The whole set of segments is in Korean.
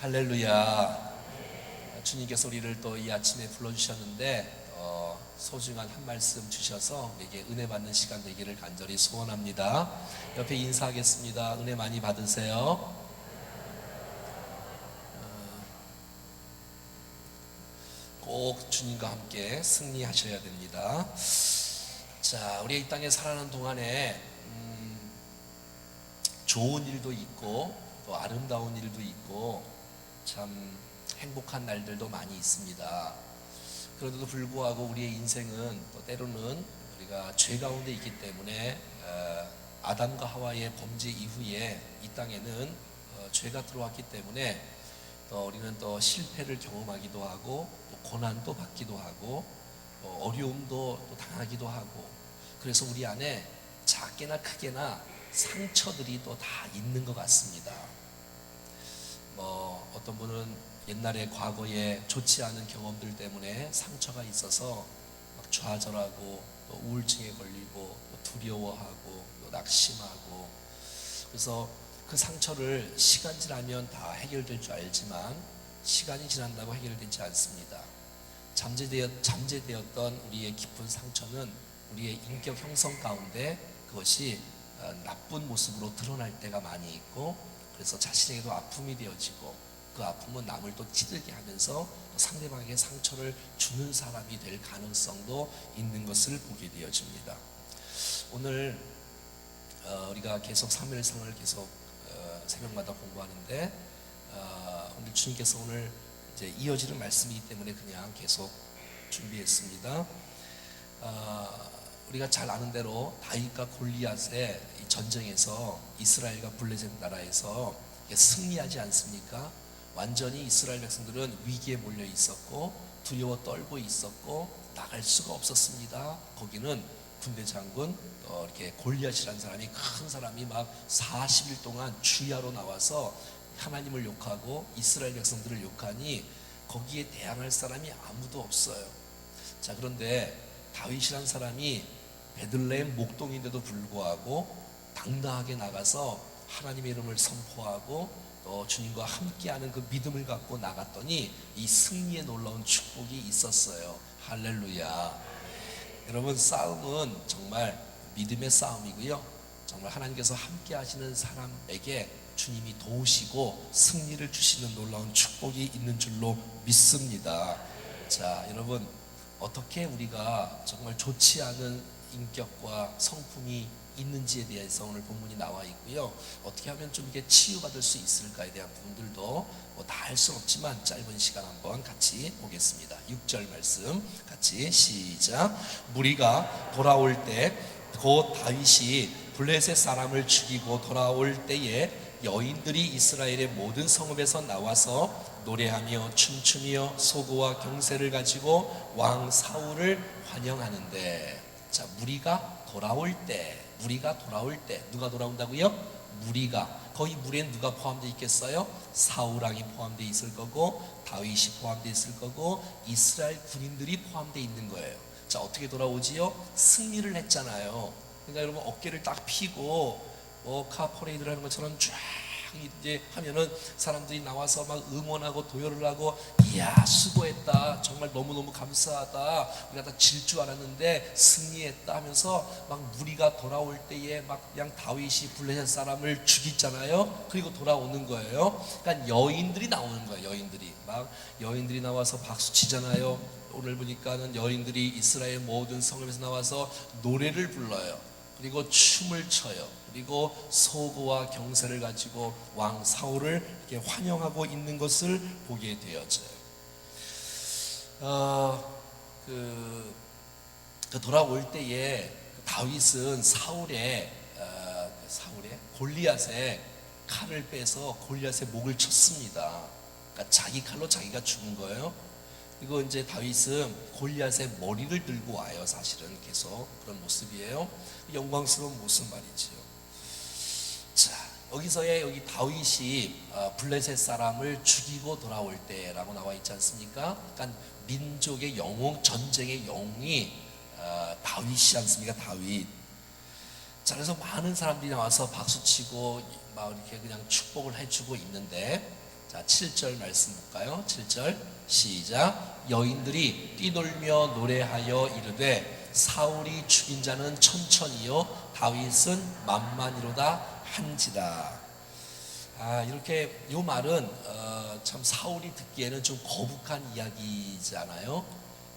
할렐루야. 주님께서 우리를 또 이 아침에 불러주셨는데 소중한 한 말씀 주셔서 우리에게 은혜 받는 시간 되기를 간절히 소원합니다. 옆에 인사하겠습니다. 은혜 많이 받으세요. 꼭 주님과 함께 승리하셔야 됩니다. 자, 우리 이 땅에 살아가는 동안에 좋은 일도 있고 또 아름다운 일도 있고 참 행복한 날들도 많이 있습니다. 그런데도 불구하고 우리의 인생은 또 때로는 우리가 죄 가운데 있기 때문에 아담과 하와의 범죄 이후에 이 땅에는 죄가 들어왔기 때문에 또 우리는 또 실패를 경험하기도 하고 또 고난도 받기도 하고 또 어려움도 또 당하기도 하고, 그래서 우리 안에 작게나 크게나 상처들이 또 다 있는 것 같습니다. 어떤 분은 옛날에 과거에 좋지 않은 경험들 때문에 상처가 있어서 막 좌절하고 또 우울증에 걸리고 또 두려워하고 또 낙심하고, 그래서 그 상처를 시간 지나면 다 해결될 줄 알지만 시간이 지난다고 해결되지 않습니다. 잠재되었던 우리의 깊은 상처는 우리의 인격 형성 가운데 그것이 나쁜 모습으로 드러날 때가 많이 있고, 그래서 자신에게도 아픔이 되어지고 그 아픔은 남을 또 찌들게 하면서 상대방에게 상처를 주는 사람이 될 가능성도 있는 것을 보게 되어집니다. 오늘 우리가 계속 사무엘상을 계속 새벽마다 공부하는데 오늘 주님께서 오늘 이제 이어지는 말씀이기 때문에 그냥 계속 준비했습니다. 우리가 잘 아는 대로 다윗과 골리앗의 이 전쟁에서 이스라엘과 블레셋 나라에서 승리하지 않습니까? 완전히 이스라엘 백성들은 위기에 몰려 있었고 두려워 떨고 있었고 나갈 수가 없었습니다. 거기는 군대 장군 이렇게 골리앗이라는 사람이, 큰 사람이 막 40일 동안 주야로 나와서 하나님을 욕하고 이스라엘 백성들을 욕하니 거기에 대항할 사람이 아무도 없어요. 자, 그런데 다윗이라는 사람이 베들레헴 목동인데도 불구하고 당당하게 나가서 하나님의 이름을 선포하고 또 주님과 함께하는 그 믿음을 갖고 나갔더니 이 승리에 놀라운 축복이 있었어요. 할렐루야. 여러분, 싸움은 정말 믿음의 싸움이고요, 정말 하나님께서 함께 하시는 사람에게 주님이 도우시고 승리를 주시는 놀라운 축복이 있는 줄로 믿습니다. 자, 여러분, 어떻게 우리가 정말 좋지 않은 인격과 성품이 있는지에 대해서 오늘 본문이 나와 있고요, 어떻게 하면 좀 이게 치유받을 수 있을까에 대한 부분들도 다 할 수 없지만 짧은 시간 한번 같이 보겠습니다. 6절 말씀 같이 시작. 무리가 돌아올 때 곧 다윗이 블레셋 사람을 죽이고 돌아올 때에 여인들이 이스라엘의 모든 성읍에서 나와서 노래하며 춤추며 소고와 경새를 가지고 왕 사울을 환영하는데, 자, 무리가 돌아올 때 누가 돌아온다고요? 무리가. 거기 무리엔 누가 포함되어 있겠어요? 사울왕이 포함되어 있을 거고 다윗이 포함되어 있을 거고 이스라엘 군인들이 포함되어 있는 거예요. 자, 어떻게 돌아오지요? 승리를 했잖아요. 그러니까 여러분, 어깨를 딱 펴고 카퍼레이드를 하는 것처럼 쫙 이제 하면은 사람들이 나와서 막 응원하고 도열을 하고, 이야 수고했다, 정말 너무너무 감사하다, 우리가 다 질 줄 알았는데 승리했다 하면서 막 무리가 돌아올 때에 막 그냥 다윗이 블레셋 사람을 죽이잖아요. 그리고 돌아오는 거예요. 그러니까 여인들이 나오는 거예요. 여인들이 나와서 박수 치잖아요. 오늘 보니까는 여인들이 이스라엘 모든 성읍에서 나와서 노래를 불러요. 그리고 춤을 춰요. 그리고 소고와 경새를 가지고 왕 사울을 이렇게 환영하고 있는 것을 보게 되어져요. 돌아올 때에 다윗은 사울의 골리앗의 칼을 빼서 골리앗의 목을 쳤습니다. 그러니까 자기 칼로 자기가 죽은 거예요. 그리고 이제 다윗은 골리앗의 머리를 들고 와요. 사실은 계속 그런 모습이에요. 영광스러운 모습 말이지요. 자, 여기 다윗이 블레셋 사람을 죽이고 돌아올 때라고 나와 있지 않습니까? 그러니까 민족의 영웅, 전쟁의 영웅이 다윗이지 않습니까? 다윗. 자, 그래서 많은 사람들이 나와서 박수치고 막 이렇게 그냥 축복을 해주고 있는데, 자, 7절 말씀 볼까요? 7절 시작. 여인들이 뛰놀며 노래하여 이르되 사울이 죽인 자는 천천히요 다윗은 만만이로다 한지라. 이렇게 이 말은 참 사울이 듣기에는 좀 거북한 이야기잖아요.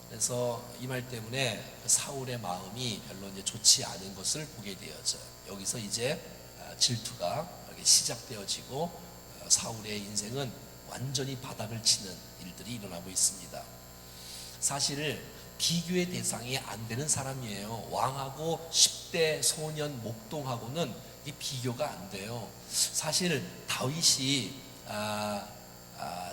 그래서 이 말 때문에 사울의 마음이 별로 이제 좋지 않은 것을 보게 되어져요. 여기서 이제 질투가 이렇게 시작되어지고 사울의 인생은 완전히 바닥을 치는 일들이 일어나고 있습니다. 사실 비교의 대상이 안 되는 사람이에요. 왕하고 10대 소년 목동하고는 이 비교가 안 돼요. 사실 다윗이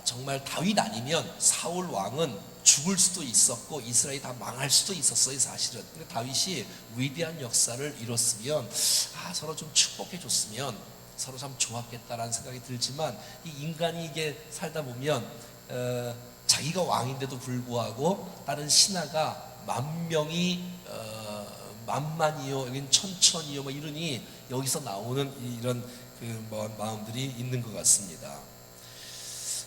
정말 다윗 아니면 사울 왕은 죽을 수도 있었고 이스라엘이 다 망할 수도 있었어요. 사실은. 근데 다윗이 위대한 역사를 이뤘으면 서로 좀 축복해 줬으면 서로 참 좋았겠다라는 생각이 들지만, 이 인간이 이게 살다 보면 자기가 왕인데도 불구하고 다른 신하가 만 명이 만만이요, 여긴 천천히요, 이러니 여기서 나오는 이런 마음들이 있는 것 같습니다.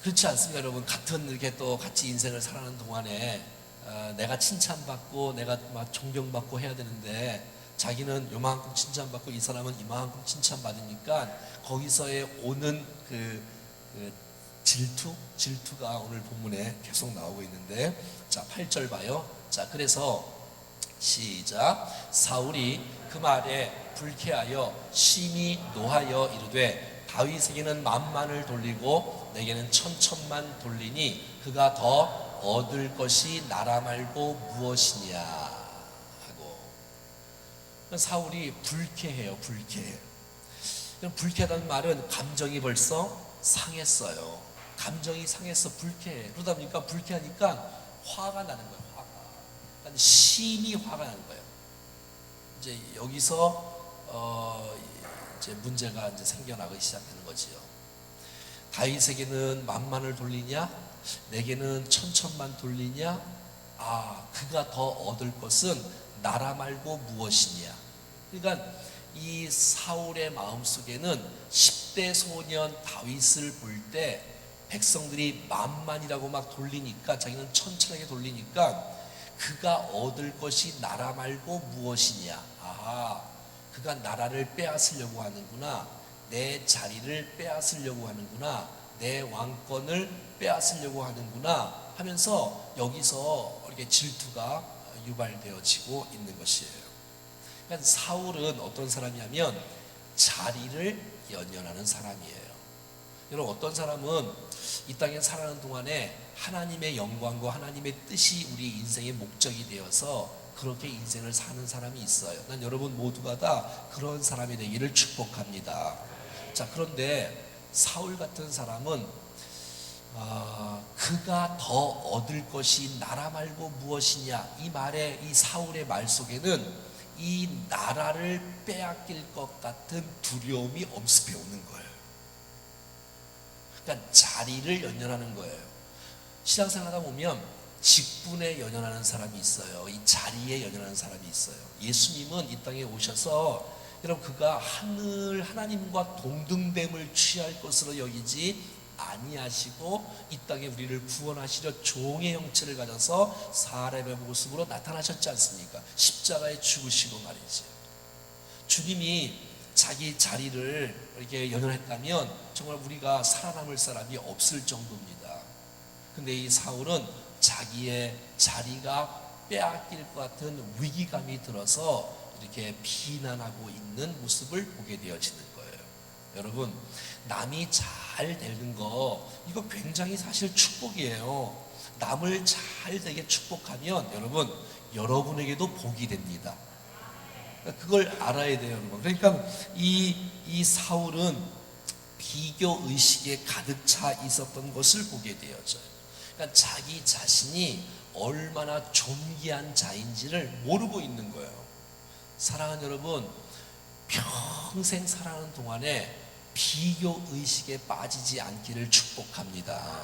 그렇지 않습니까, 여러분? 같은 이렇게 또 같이 인생을 살아가는 동안에 내가 칭찬받고 내가 막 존경받고 해야 되는데 자기는 요만큼 칭찬받고 이 사람은 이만큼 칭찬받으니까 거기서의 오는 그 질투가 오늘 본문에 계속 나오고 있는데, 자 8절 봐요. 자 그래서 시작. 사울이 그 말에 불쾌하여 심히 노하여 이르되 다윗에게는 만만을 돌리고 내게는 천천만 돌리니 그가 더 얻을 것이 나라 말고 무엇이냐 하고. 사울이 불쾌해요. 불쾌하다는 말은 감정이 벌써 상했어요. 감정이 상해서 불쾌해. 그러다 보니까 불쾌하니까 화가 나는 거예요. 그러니까 심히 화가 나는 거예요. 이제 여기서 이제 문제가 이제 생겨나기 시작하는 거지요. 다윗에게는 만만을 돌리냐, 내게는 천천만 돌리냐. 그가 더 얻을 것은 나라 말고 무엇이냐. 그러니까 이 사울의 마음속에는 10대 소년 다윗을 볼 때 백성들이 만만이라고 막 돌리니까, 자기는 천천하게 돌리니까 그가 얻을 것이 나라 말고 무엇이냐. 그가 나라를 빼앗으려고 하는구나, 내 자리를 빼앗으려고 하는구나, 내 왕권을 빼앗으려고 하는구나 하면서 여기서 이렇게 질투가 유발되어지고 있는 것이에요. 그러니까 사울은 어떤 사람이냐면 자리를 연연하는 사람이에요. 여러분, 어떤 사람은 이 땅에 살아가는 동안에 하나님의 영광과 하나님의 뜻이 우리 인생의 목적이 되어서 그렇게 인생을 사는 사람이 있어요. 난 여러분 모두가 다 그런 사람이 되기를 축복합니다. 자, 그런데 사울 같은 사람은 그가 더 얻을 것이 나라 말고 무엇이냐, 이 말에, 이 사울의 말 속에는 이 나라를 빼앗길 것 같은 두려움이 엄습해 오는 거예요. 그러니까 자리를 연연하는 거예요. 신앙생활 하다 보면 직분에 연연하는 사람이 있어요. 이 자리에 연연하는 사람이 있어요. 예수님은 이 땅에 오셔서 여러분, 그가 하나님과 동등됨을 취할 것으로 여기지 아니하시고 이 땅에 우리를 구원하시려 종의 형체를 가져서 사람의 모습으로 나타나셨지 않습니까? 십자가에 죽으시고 말이지. 주님이 자기 자리를 이렇게 연연했다면 정말 우리가 살아남을 사람이 없을 정도입니다. 근데 이 사울은 자기의 자리가 빼앗길 것 같은 위기감이 들어서 이렇게 비난하고 있는 모습을 보게 되어지는 거예요. 여러분, 남이 잘 되는 거, 이거 굉장히 사실 축복이에요. 남을 잘 되게 축복하면 여러분, 여러분에게도 복이 됩니다. 그걸 알아야 돼요, 여러분. 그러니까 이 사울은 비교 의식에 가득 차 있었던 것을 보게 되어져요. 그러니까 자기 자신이 얼마나 존귀한 자인지를 모르고 있는 거예요. 사랑하는 여러분, 평생 살아가는 동안에 비교 의식에 빠지지 않기를 축복합니다.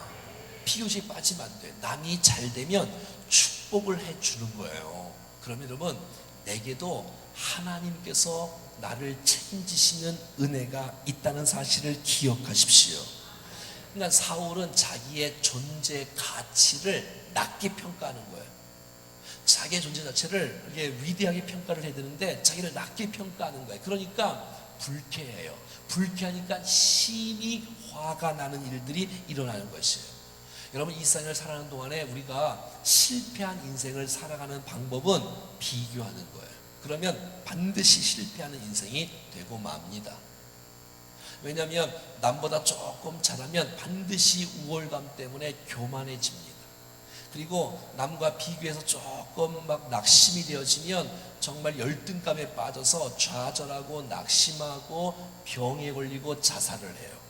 비교 의식에 빠지면 안 돼. 남이 잘 되면 축복을 해주는 거예요. 그러면 여러분, 내게도 하나님께서 나를 책임지시는 은혜가 있다는 사실을 기억하십시오. 그러니까 사울은 자기의 존재 가치를 낮게 평가하는 거예요. 자기의 존재 자체를 이게 위대하게 평가를 해야 되는데 자기를 낮게 평가하는 거예요. 그러니까 불쾌해요. 불쾌하니까 심히 화가 나는 일들이 일어나는 것이에요. 여러분, 이 세상을 살아가는 동안에 우리가 실패한 인생을 살아가는 방법은 비교하는 거예요. 그러면 반드시 실패하는 인생이 되고 맙니다. 왜냐하면 남보다 조금 잘하면 반드시 우월감 때문에 교만해집니다. 그리고 남과 비교해서 조금 막 낙심이 되어지면 정말 열등감에 빠져서 좌절하고 낙심하고 병에 걸리고 자살을 해요.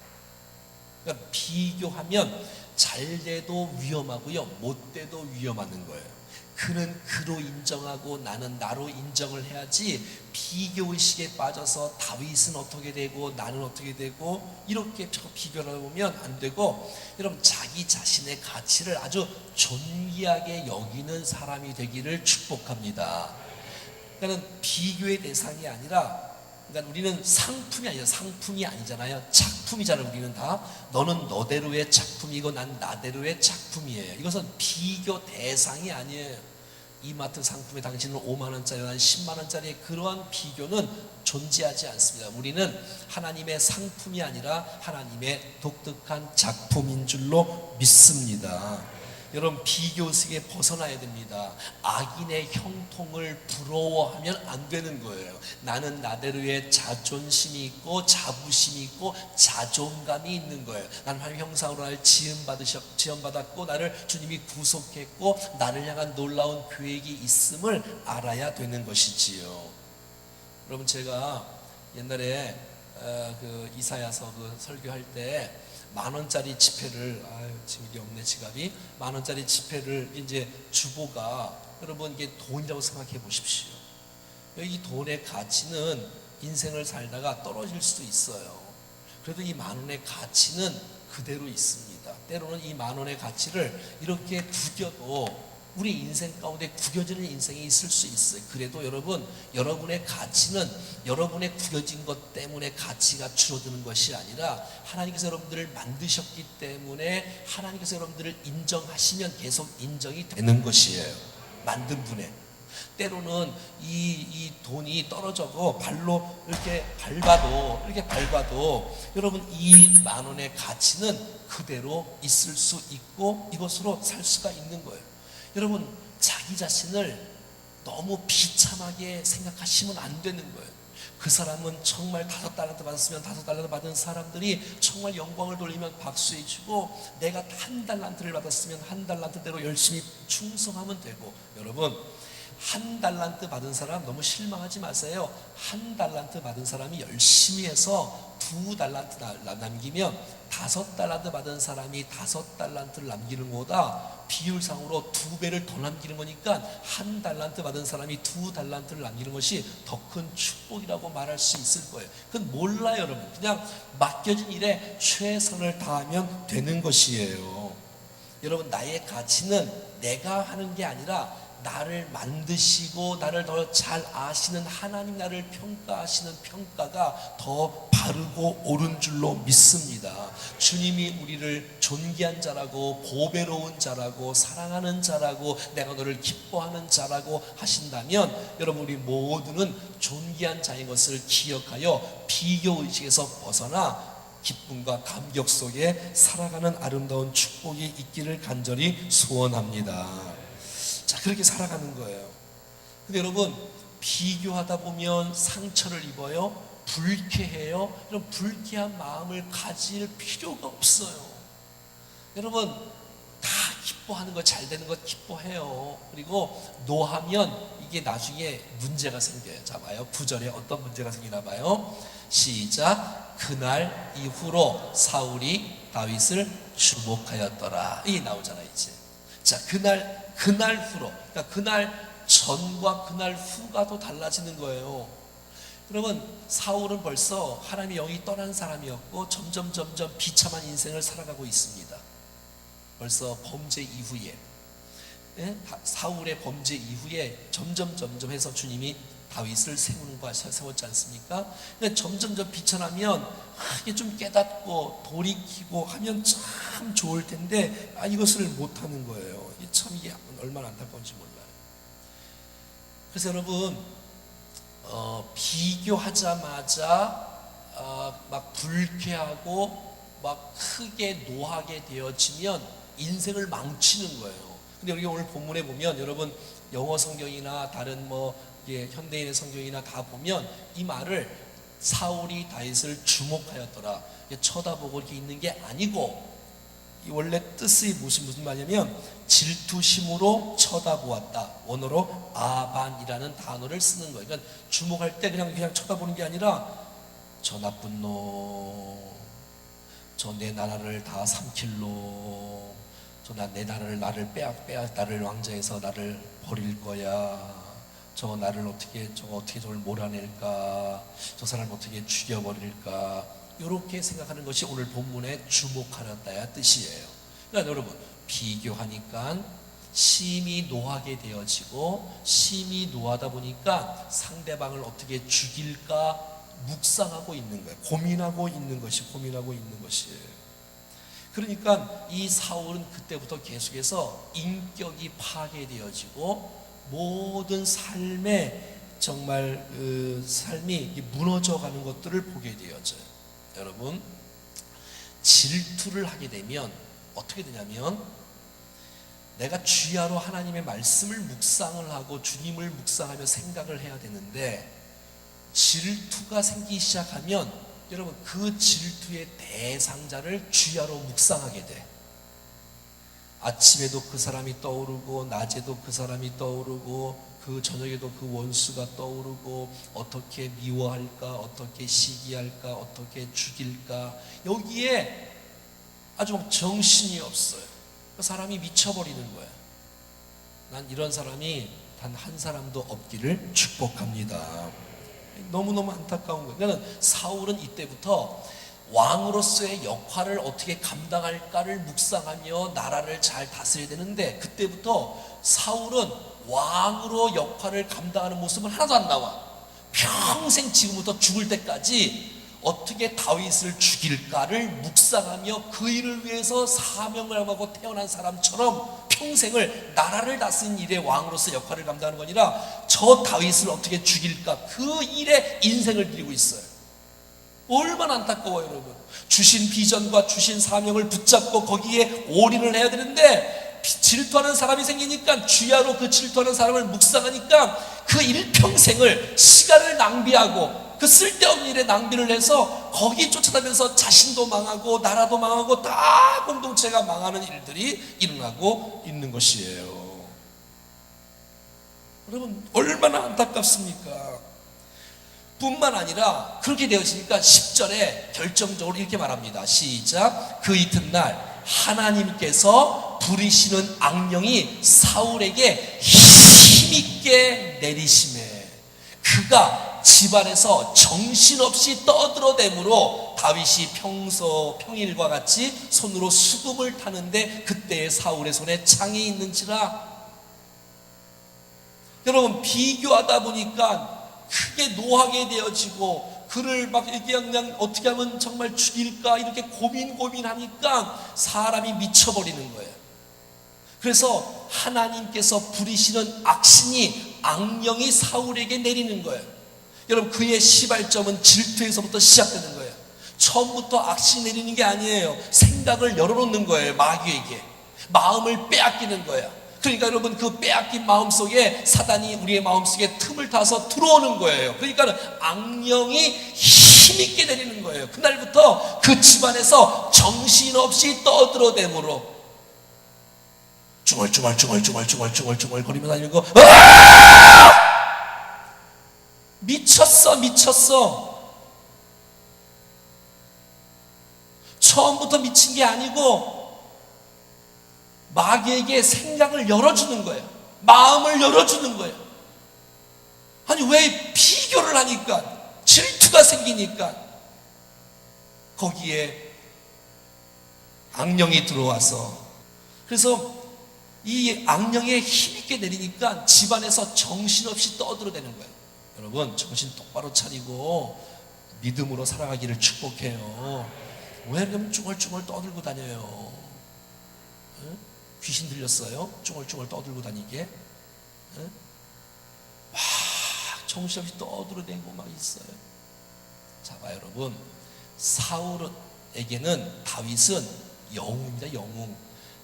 그러니까 비교하면 잘 돼도 위험하고요, 못 돼도 위험한 거예요. 그는 그로 인정하고 나는 나로 인정을 해야지, 비교의식에 빠져서 다윗은 어떻게 되고 나는 어떻게 되고 이렇게 비교를 해보면 안 되고, 여러분, 자기 자신의 가치를 아주 존귀하게 여기는 사람이 되기를 축복합니다. 그러니까 비교의 대상이 아니라, 그러니까 우리는 상품이 아니잖아요. 작품이잖아요. 우리는 다 너는 너대로의 작품이고 난 나대로의 작품이에요. 이것은 비교 대상이 아니에요. 이마트 상품에 당신은 5만 원짜리, 난 10만 원짜리의 그러한 비교는 존재하지 않습니다. 우리는 하나님의 상품이 아니라 하나님의 독특한 작품인 줄로 믿습니다. 여러분, 비교의식에 벗어나야 됩니다. 악인의 형통을 부러워하면 안 되는 거예요. 나는 나대로의 자존심이 있고 자부심이 있고 자존감이 있는 거예요. 나는 하나님 형상으로 나를 지음받았고 나를 주님이 구속했고 나를 향한 놀라운 계획이 있음을 알아야 되는 것이지요. 여러분, 제가 옛날에 그 이사야서 그 설교할 때 10,000원짜리 지폐를, 지금 이게 없네, 지갑이. 10,000원짜리 지폐를 이제 주보가, 여러분, 이게 돈이라고 생각해 보십시오. 이 돈의 가치는 인생을 살다가 떨어질 수도 있어요. 그래도 이 10,000원의 가치는 그대로 있습니다. 때로는 이 10,000원의 가치를 이렇게 구겨도 우리 인생 가운데 구겨지는 인생이 있을 수 있어요. 그래도 여러분, 여러분의 가치는 여러분의 구겨진 것 때문에 가치가 줄어드는 것이 아니라 하나님께서 여러분들을 만드셨기 때문에 하나님께서 여러분들을 인정하시면 계속 인정이 되는 것이에요. 만든 분의. 때로는 이 돈이 떨어져고 발로 이렇게 밟아도 여러분, 이 10,000원의 가치는 그대로 있을 수 있고 이것으로 살 수가 있는 거예요. 여러분, 자기 자신을 너무 비참하게 생각하시면 안 되는 거예요. 그 사람은 정말 5달란트 받았으면 5달란트 받은 사람들이 정말 영광을 돌리면 박수해 주고, 내가 1달란트를 받았으면 1달란트대로 열심히 충성하면 되고, 여러분, 1달란트 받은 사람 너무 실망하지 마세요. 1달란트 받은 사람이 열심히 해서 2달란트 남기면 5달란트 받은 사람이 5달란트를 남기는 것보다 비율상으로 2배를 더 남기는 거니까 1달란트 받은 사람이 2달란트를 남기는 것이 더 큰 축복이라고 말할 수 있을 거예요. 그건 몰라요, 여러분. 그냥 맡겨진 일에 최선을 다하면 되는 것이에요. 여러분, 나의 가치는 내가 하는 게 아니라 나를 만드시고 나를 더 잘 아시는 하나님, 나를 평가하시는 평가가 더 바르고 옳은 줄로 믿습니다. 주님이 우리를 존귀한 자라고 보배로운 자라고 사랑하는 자라고 내가 너를 기뻐하는 자라고 하신다면, 여러분, 우리 모두는 존귀한 자인 것을 기억하여 비교의식에서 벗어나 기쁨과 감격 속에 살아가는 아름다운 축복이 있기를 간절히 소원합니다. 자, 그렇게 살아가는 거예요. 근데 여러분, 비교하다 보면 상처를 입어요. 불쾌해요. 이런 불쾌한 마음을 가질 필요가 없어요. 여러분, 다 기뻐하는 거, 잘 되는 것 기뻐해요. 그리고 노하면 이게 나중에 문제가 생겨요. 자, 봐요. 9절에 어떤 문제가 생기나 봐요. 시작. 그날 이후로 사울이 다윗을 주목하였더라. 이게 나오잖아요, 이제. 자, 그날 후로, 그러니까 그날 전과 그날 후가 또 달라지는 거예요. 여러분, 사울은 벌써 하나님의 영이 떠난 사람이었고 점점 비참한 인생을 살아가고 있습니다. 벌써 범죄 이후에, 사울의 범죄 이후에 점점 해서 주님이 다윗을 세웠지 않습니까? 근데 점점 비천하면 이게 좀 깨닫고 돌이키고 하면 참 좋을 텐데 이것을 못하는 거예요. 참 이게 얼마나 안타까운지 몰라요. 그래서 여러분 비교하자마자 막 불쾌하고 막 크게 노하게 되어지면 인생을 망치는 거예요. 근데 우리가 오늘 본문에 보면 여러분 영어 성경이나 다른 현대인의 성경이나 다 보면 이 말을 사울이 다윗을 주목하였더라, 쳐다보고 이렇게 있는 게 아니고 원래 뜻이 무슨 말이냐면 질투심으로 쳐다보았다. 원어로 아반이라는 단어를 쓰는 거예요. 그러니까 주목할 때 그냥 쳐다보는 게 아니라 저 나쁜 놈, 저 내 나라를 다 삼킬 놈, 저 내 나라를 나를 왕자에서 나를 버릴 거야. 저 나를 어떻게 저걸 몰아낼까? 저 사람을 어떻게 죽여버릴까? 이렇게 생각하는 것이 오늘 본문의 주목하였다의 뜻이에요. 그러니까 여러분 비교하니까 심히 노하게 되어지고 심히 노하다 보니까 상대방을 어떻게 죽일까 묵상하고 있는 거예요. 고민하고 있는 것이에요. 그러니까 이 사울은 그때부터 계속해서 인격이 파괴되어지고 모든 삶에 정말 삶이 무너져가는 것들을 보게 되어져요. 여러분 질투를 하게 되면 어떻게 되냐면 내가 주야로 하나님의 말씀을 묵상을 하고 주님을 묵상하며 생각을 해야 되는데 질투가 생기기 시작하면 여러분 그 질투의 대상자를 주야로 묵상하게 돼. 아침에도 그 사람이 떠오르고 낮에도 그 사람이 떠오르고 그 저녁에도 그 원수가 떠오르고 어떻게 미워할까, 어떻게 시기할까, 어떻게 죽일까, 여기에 아주 정신이 없어요. 그 사람이 미쳐버리는 거예요. 난 이런 사람이 단 한 사람도 없기를 축복합니다. 너무너무 안타까운 거예요. 그러니까 사울은 이때부터 왕으로서의 역할을 어떻게 감당할까를 묵상하며 나라를 잘 다스려야 되는데 그때부터 사울은 왕으로 역할을 감당하는 모습은 하나도 안 나와. 평생 지금부터 죽을 때까지 어떻게 다윗을 죽일까를 묵상하며 그 일을 위해서 사명을 하고 태어난 사람처럼 평생을 나라를 다스리는 일에 왕으로서 역할을 감당하는 거 아니라 저 다윗을 어떻게 죽일까 그 일에 인생을 드리고 있어요. 얼마나 안타까워요 여러분. 주신 비전과 주신 사명을 붙잡고 거기에 올인을 해야 되는데 질투하는 사람이 생기니까 주야로 그 질투하는 사람을 묵상하니까 그 일평생을 시간을 낭비하고 그 쓸데없는 일에 낭비를 해서 거기 쫓아다니면서 자신도 망하고 나라도 망하고 다 공동체가 망하는 일들이 일어나고 있는 것이에요. 여러분 얼마나 안타깝습니까? 뿐만 아니라 그렇게 되어지니까 10절에 결정적으로 이렇게 말합니다. 시작. 그 이튿날 하나님께서 부리시는 악령이 사울에게 힘있게 내리심에 그가 집안에서 정신없이 떠들어대므로 다윗이 평일과 같이 손으로 수금을 타는데 그때의 사울의 손에 창이 있는지라. 여러분 비교하다 보니까 크게 노하게 되어지고 그를 막 이렇게 그냥 어떻게 하면 정말 죽일까 이렇게 고민하니까 사람이 미쳐버리는 거예요. 그래서 하나님께서 부리시는 악신이 악령이 사울에게 내리는 거예요. 여러분 그의 시발점은 질투에서부터 시작되는 거예요. 처음부터 악신이 내리는 게 아니에요. 생각을 열어놓는 거예요. 마귀에게 마음을 빼앗기는 거예요. 그러니까 여러분 그 빼앗긴 마음속에 사단이 우리의 마음속에 틈을 타서 들어오는 거예요. 그러니까 악령이 힘있게 내리는 거예요. 그날부터 그 집안에서 정신없이 떠들어대므로 중얼중얼 거리며 다니고 미쳤어. 처음부터 미친 게 아니고 마귀에게 생각을 열어주는 거예요. 마음을 열어주는 거예요. 아니 왜 비교를 하니까 질투가 생기니까 거기에 악령이 들어와서 그래서 이 악령에 힘있게 내리니까 집안에서 정신없이 떠들어대는 거예요. 여러분 정신 똑바로 차리고 믿음으로 살아가기를 축복해요. 왜 그럼 쭈글쭈글 떠들고 다녀요? 응? 귀신 들렸어요? 쭈글쭈글 떠들고 다니게? 응? 막 정신없이 떠들어대고 막 있어요. 자, 봐 여러분, 사울에게는 다윗은 영웅입니다. 영웅.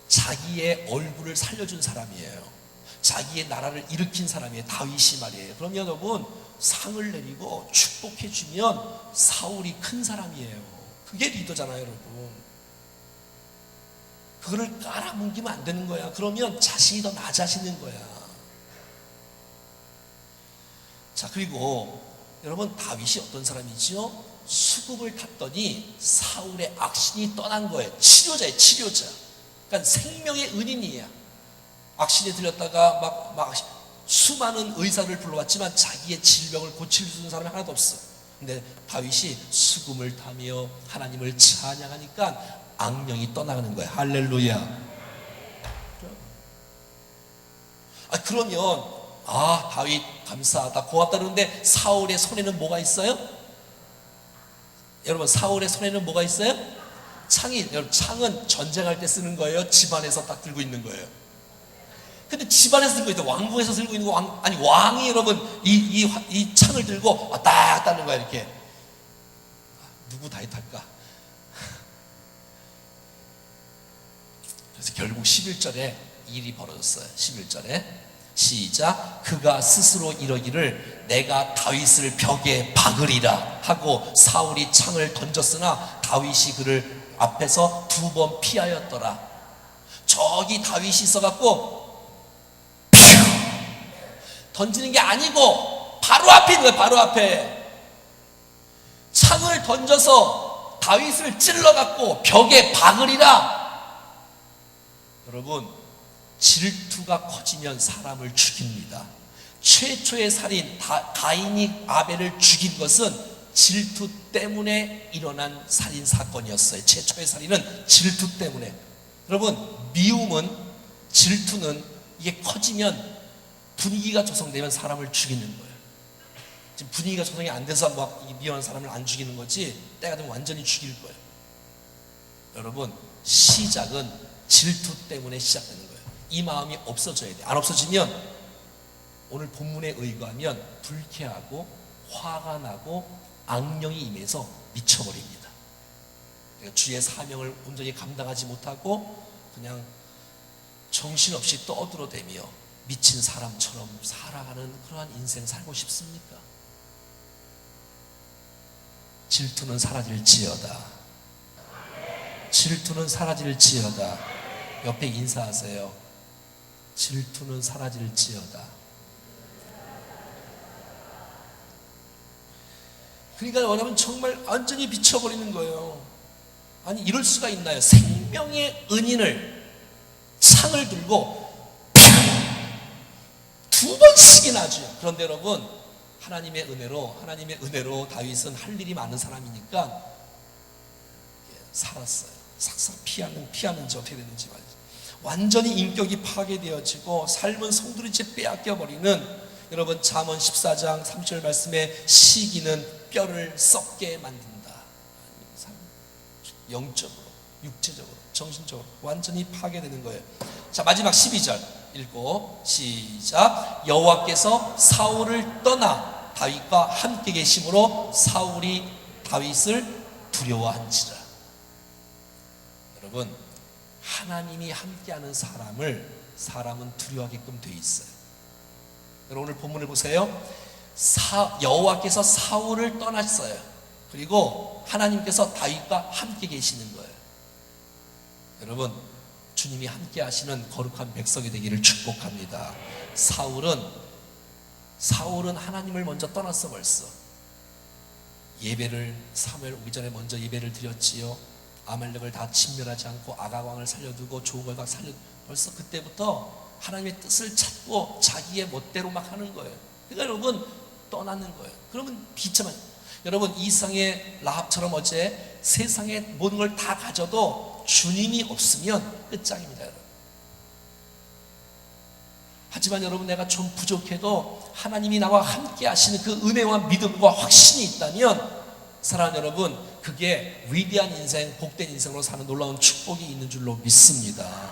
자기의 얼굴을 살려준 사람이에요. 자기의 나라를 일으킨 사람이에요. 다윗이 말이에요. 그럼 여러분, 상을 내리고 축복해 주면 사울이 큰 사람이에요. 그게 리더잖아요, 여러분. 그거를 깔아뭉기면 안 되는 거야. 그러면 자신이 더 낮아지는 거야. 자, 그리고 여러분, 다윗이 어떤 사람이지요? 수국을 탔더니 사울의 악신이 떠난 거예요. 치료자예요, 치료자. 그러니까 생명의 은인이에요. 악신에 들렸다가 막 수많은 의사를 불러왔지만 자기의 질병을 고칠 수 있는 사람이 하나도 없어. 근데 다윗이 수금을 타며 하나님을 찬양하니까 악령이 떠나가는 거예요. 할렐루야. 그러면 다윗 감사하다, 고맙다 그러는데 사울의 손에는 뭐가 있어요? 여러분, 사울의 손에는 뭐가 있어요? 창이. 여러분, 창은 전쟁할 때 쓰는 거예요? 집안에서 딱 들고 있는 거예요? 근데 집안에서 들고 있다, 왕궁에서 들고 있는 거, 왕이 여러분 이 창을 들고 딱 따는 거야. 이렇게. 누구 다윗 할까? 그래서 결국 11절에 일이 벌어졌어요. 11절에 시작. 그가 스스로 이러기를 내가 다윗을 벽에 박으리라 하고 사울이 창을 던졌으나 다윗이 그를 앞에서 2번 피하였더라. 저기 다윗이 있어갖고 던지는 게 아니고 바로 앞에 있는 거예요. 바로 앞에 창을 던져서 다윗을 찔러갖고 벽에 박으리라. 여러분, 질투가 커지면 사람을 죽입니다. 최초의 살인 가인이 아벨을 죽인 것은 질투 때문에 일어난 살인 사건이었어요. 최초의 살인은 질투 때문에. 여러분, 미움은, 질투는 이게 커지면, 분위기가 조성되면 사람을 죽이는 거예요. 지금 분위기가 조성이 안 돼서 막 미워하는 사람을 안 죽이는 거지, 때가 되면 완전히 죽일 거예요. 여러분, 시작은 질투 때문에 시작되는 거예요. 이 마음이 없어져야 돼요. 안 없어지면 오늘 본문에 의거하면 불쾌하고 화가 나고 악령이 임해서 미쳐버립니다. 그러니까 주의 사명을 온전히 감당하지 못하고 그냥 정신없이 떠들어대며 미친 사람처럼 살아가는 그러한 인생 살고 싶습니까? 질투는 사라질지어다. 질투는 사라질지어다. 옆에 인사하세요. 질투는 사라질지어다. 그러니까 뭐냐면 정말 완전히 미쳐버리는 거예요. 아니, 이럴 수가 있나요? 생명의 은인을 창을 들고 2번씩이나 하죠. 그런데 여러분, 하나님의 은혜로 다윗은 할 일이 많은 사람이니까 살았어요. 삭삭 피하는지 어떻게 되는지 말이죠. 완전히 인격이 파괴되어지고 삶은 성두리째 빼앗겨버리는, 여러분, 잠언 14장 3절 말씀에 시기는 뼈를 썩게 만든다. 영적으로, 육체적으로, 정신적으로 완전히 파괴되는 거예요. 자, 마지막 12절 읽고 시작. 여호와께서 사울을 떠나 다윗과 함께 계심으로 사울이 다윗을 두려워한지라. 여러분, 하나님이 함께하는 사람은 두려워하게끔 돼 있어요. 여러분, 오늘 본문을 보세요. 여호와께서 사울을 떠났어요. 그리고 하나님께서 다윗과 함께 계시는 거예요. 여러분, 주님이 함께 하시는 거룩한 백성이 되기를 축복합니다. 사울은 하나님을 먼저 떠났어. 벌써 예배를, 사무엘 오기 전에 먼저 예배를 드렸지요. 아말렉을 다 진멸하지 않고 아가왕을 살려두고 좋은 걸 다 벌써 그때부터 하나님의 뜻을 찾고 자기의 멋대로 막 하는 거예요. 그러니까 여러분, 떠나는 거예요. 그러면 비참한, 여러분, 이 세상의 라합처럼 어제 세상의 모든 걸 다 가져도 주님이 없으면 끝장입니다, 여러분. 하지만 여러분, 내가 좀 부족해도 하나님이 나와 함께 하시는 그 은혜와 믿음과 확신이 있다면 사랑하는 여러분, 그게 위대한 인생, 복된 인생으로 사는 놀라운 축복이 있는 줄로 믿습니다.